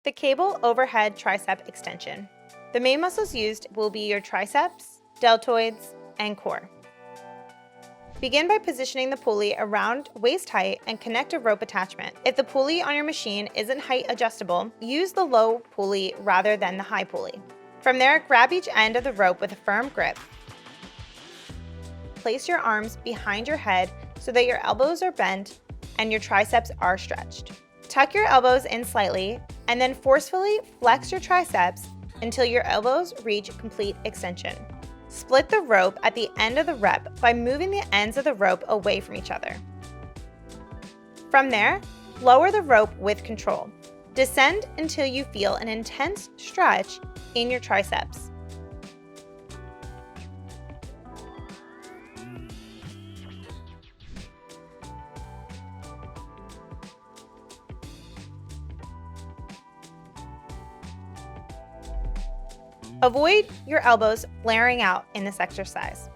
The cable overhead tricep extension. The main muscles used will be your triceps, deltoids, and core. Begin by positioning the pulley around waist height and connect a rope attachment. If the pulley on your machine isn't height adjustable, use the low pulley rather than the high pulley. From there, grab each end of the rope with a firm grip. Place your arms behind your head so that your elbows are bent and your triceps are stretched. Tuck your elbows in slightly and then forcefully flex your triceps until your elbows reach complete extension. Split the rope at the end of the rep by moving the ends of the rope away from each other. From there, lower the rope with control. Descend until you feel an intense stretch in your triceps. Avoid your elbows flaring out in this exercise.